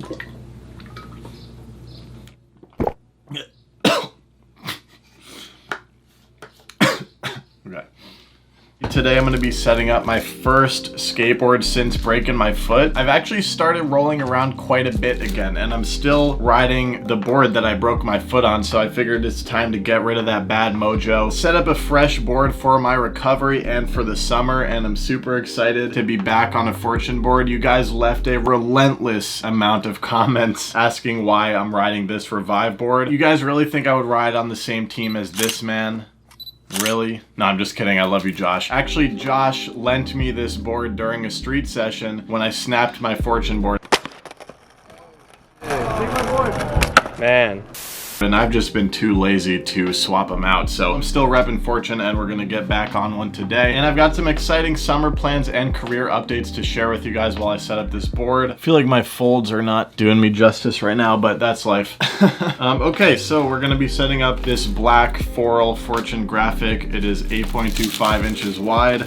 Okay. Today I'm going to be setting up my first skateboard since breaking my foot. I've actually started rolling around quite a bit again, and I'm still riding the board that I broke my foot on, so I figured it's time to get rid of that bad mojo. Set up a fresh board for my recovery and for the summer, and I'm super excited to be back on a fortune board. You guys left a relentless amount of comments asking why I'm riding this Revive board. You guys really think I would ride on the same team as this man? Really? No, I'm just kidding. I love you, Josh. Actually, Josh lent me this board during a street session when I snapped my fortune board. Hey, take my board. Man. And I've just been too lazy to swap them out, so I'm still repping Fortune, and we're gonna get back on one today. And I've got some exciting summer plans and career updates to share with you guys while I set up this board. I feel like my folds are not doing me justice right now, but that's life. Okay, so we're gonna be setting up this black Foral Fortune graphic. It is 8.25 inches wide.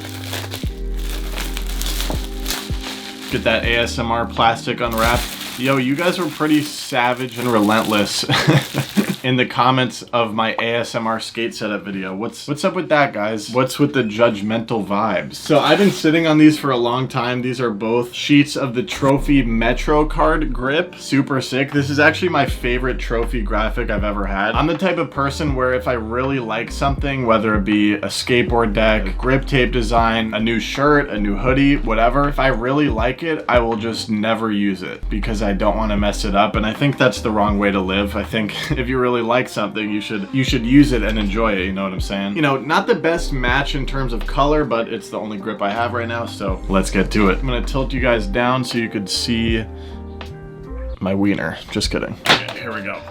Get that ASMR plastic unwrapped. Yo, you guys were pretty savage and relentless in the comments of my ASMR skate setup video. What's up with that, guys? What's with the judgmental vibes? So I've been sitting on these for a long time. These are both sheets of the Trophy Metro card grip. Super sick. This is actually my favorite trophy graphic I've ever had. I'm the type of person where if I really like something, whether it be a skateboard deck, a grip tape design, a new shirt, a new hoodie, whatever, if I really like it, I will just never use it because I don't want to mess it up. And I think that's the wrong way to live. I think if you really like something, you should use it and enjoy it, you know what I'm saying? You know, not the best match in terms of color, but it's the only grip I have right now, so let's get to it. I'm gonna tilt you guys down so you could see my wiener. Just kidding. Okay, here we go.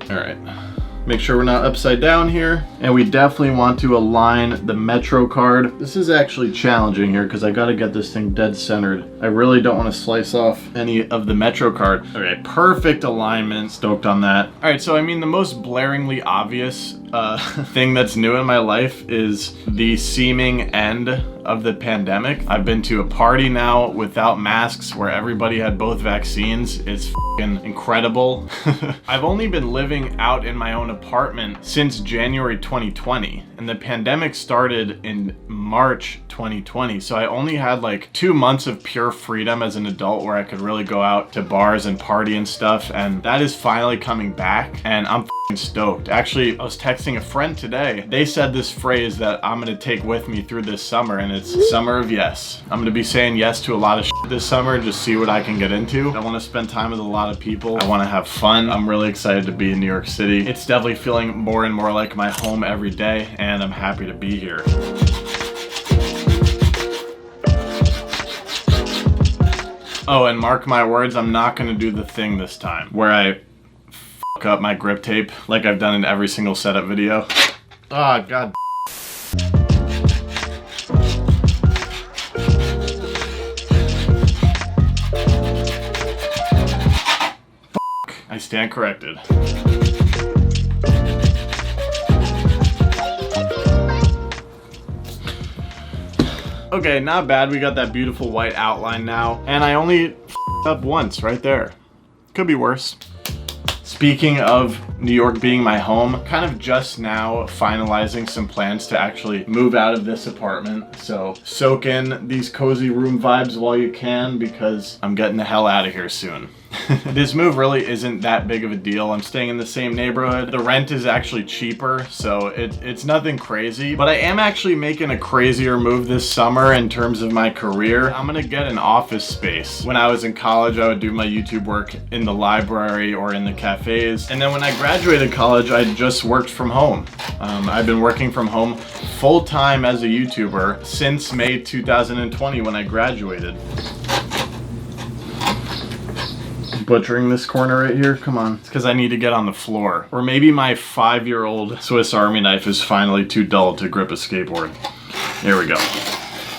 All right. Make sure we're not upside down here. And we definitely want to align the Metro card. This is actually challenging here because I gotta get this thing dead centered. I really don't want to slice off any of the Metro card. Okay, perfect alignment. Stoked on that. All right, so I mean, the most blaringly obvious thing that's new in my life is the seeming end of the pandemic. I've been to a party now without masks where everybody had both vaccines. It's f***ing incredible. I've only been living out in my own apartment since January 2020, and the pandemic started in March 2020, so I only had like 2 months of pure freedom as an adult where I could really go out to bars and party and stuff, and that is finally coming back, and I'm f***ing stoked. Actually, I was texting a friend today. They said this phrase that I'm gonna take with me through this summer, and it's summer of yes. I'm gonna be saying yes to a lot of shit this summer and just see what I can get into. I wanna spend time with a lot of people. I wanna have fun. I'm really excited to be in New York City. It's definitely feeling more and more like my home every day, and I'm happy to be here. Oh, and mark my words, I'm not gonna do the thing this time where I fuck up my grip tape like I've done in every single setup video. Ah, god. I stand corrected. Okay, not bad. We got that beautiful white outline now. And I only f***ed up once right there. Could be worse. Speaking of New York being my home, kind of just now finalizing some plans to actually move out of this apartment. So soak in these cozy room vibes while you can because I'm getting the hell out of here soon. This move really isn't that big of a deal. I'm staying in the same neighborhood. The rent is actually cheaper, so it's nothing crazy. But I am actually making a crazier move this summer in terms of my career. I'm gonna get an office space. When I was in college, I would do my YouTube work in the library or in the cafes. And then when I graduated college, I just worked from home. I've been working from home full-time as a YouTuber since May 2020 when I graduated. Butchering this corner right here, come on. It's because I need to get on the floor. Or maybe my 5-year-old Swiss Army knife is finally too dull to grip a skateboard. Here we go.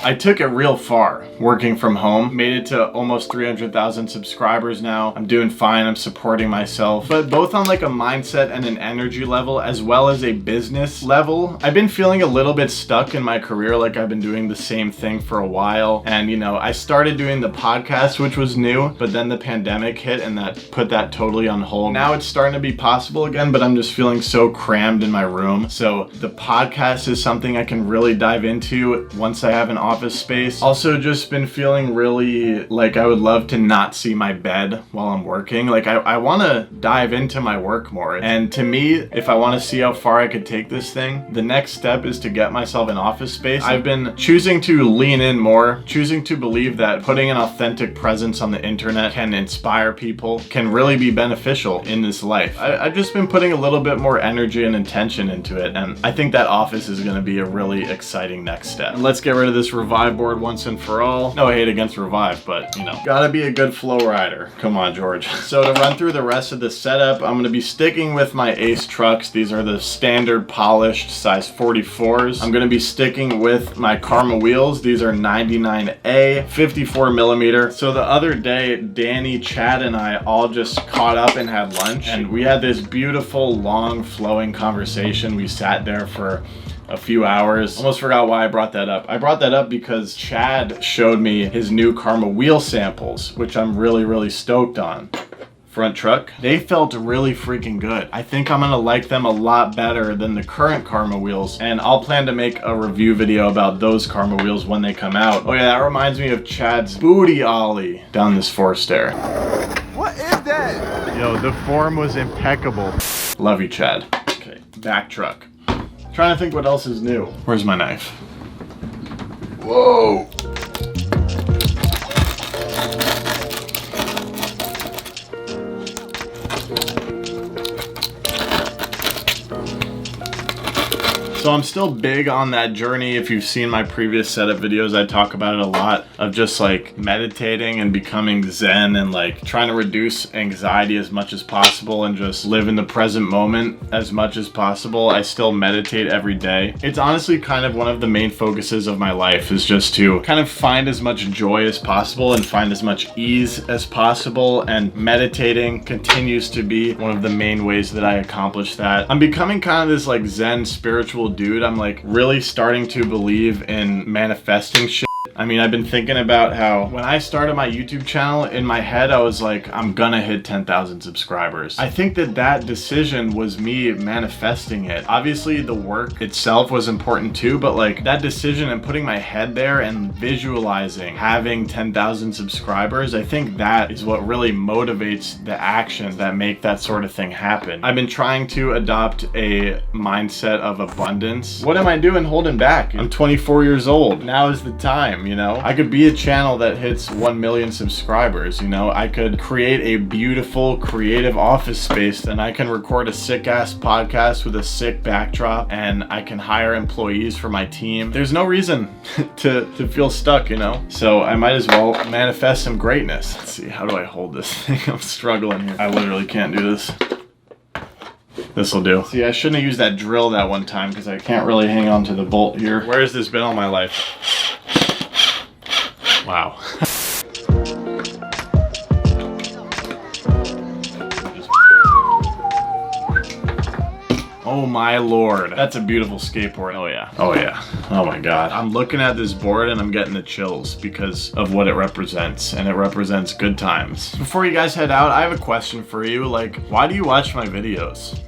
I took it real far working from home, made it to almost 300,000 subscribers now. I'm doing fine, I'm supporting myself, but both on like a mindset and an energy level as well as a business level, I've been feeling a little bit stuck in my career, like I've been doing the same thing for a while. And you know, I started doing the podcast, which was new, but then the pandemic hit and that put that totally on hold. Now it's starting to be possible again, but I'm just feeling so crammed in my room. So the podcast is something I can really dive into once I have an office space. Also just been feeling really like I would love to not see my bed while I'm working. Like I want to dive into my work more. And to me, if I want to see how far I could take this thing, the next step is to get myself an office space. I've been choosing to lean in more, choosing to believe that putting an authentic presence on the internet can inspire people, can really be beneficial in this life. I've just been putting a little bit more energy and intention into it, and I think that office is going to be a really exciting next step. And let's get rid of this Revive board once and for all. No hate against Revive, but you know, gotta be a good flow rider. Come on, George. So to run through the rest of the setup, I'm going to be sticking with my Ace trucks. These are the standard polished size 44s. I'm going to be sticking with my Karma wheels. These are 99A, 54mm. So the other day, Danny, Chad, and I all just caught up and had lunch, and we had this beautiful, long, flowing conversation. We sat there for a few hours. Almost forgot why I brought that up. I brought that up because Chad showed me his new Karma wheel samples, which I'm really stoked on. Front truck. They felt really freaking good. I think I'm gonna like them a lot better than the current Karma wheels, and I'll plan to make a review video about those Karma wheels when they come out. Oh yeah, that reminds me of Chad's booty ollie down this 4-stair. What is that? Yo, the form was impeccable. Love you, Chad. Okay, back truck. Trying to think what else is new. Where's my knife? Whoa! So I'm still big on that journey. If you've seen my previous setup videos, I talk about it a lot, of just like meditating and becoming zen and like trying to reduce anxiety as much as possible and just live in the present moment as much as possible. I still meditate every day. It's honestly kind of one of the main focuses of my life, is just to kind of find as much joy as possible and find as much ease as possible, and meditating continues to be one of the main ways that I accomplish that. I'm becoming kind of this like zen spiritual dude. I'm like really starting to believe in manifesting shit. I mean, I've been thinking about how when I started my YouTube channel, in my head I was like, I'm gonna hit 10,000 subscribers. I think that that decision was me manifesting it. Obviously the work itself was important too, but like that decision and putting my head there and visualizing having 10,000 subscribers, I think that is what really motivates the actions that make that sort of thing happen. I've been trying to adopt a mindset of abundance. What am I doing holding back? I'm 24 years old. Now is the time. You know, I could be a channel that hits 1 million subscribers. You know, I could create a beautiful creative office space, and I can record a sick ass podcast with a sick backdrop, and I can hire employees for my team. There's no reason to feel stuck, you know? So I might as well manifest some greatness. Let's see, how do I hold this thing? I'm struggling here. I literally can't do this. This'll do. See, I shouldn't have used that drill that one time because I can't really hang on to the bolt here. Where has this been all my life? Wow. Oh my lord. That's a beautiful skateboard. Oh yeah. Oh yeah. Oh my god. I'm looking at this board and I'm getting the chills because of what it represents, and it represents good times. Before you guys head out, I have a question for you. Like, why do you watch my videos?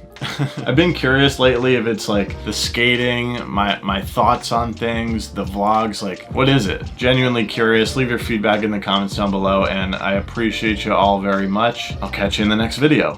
I've been curious lately if it's like the skating, my thoughts on things, the vlogs, like what is it? Genuinely curious. Leave your feedback in the comments down below, and I appreciate you all very much. I'll catch you in the next video.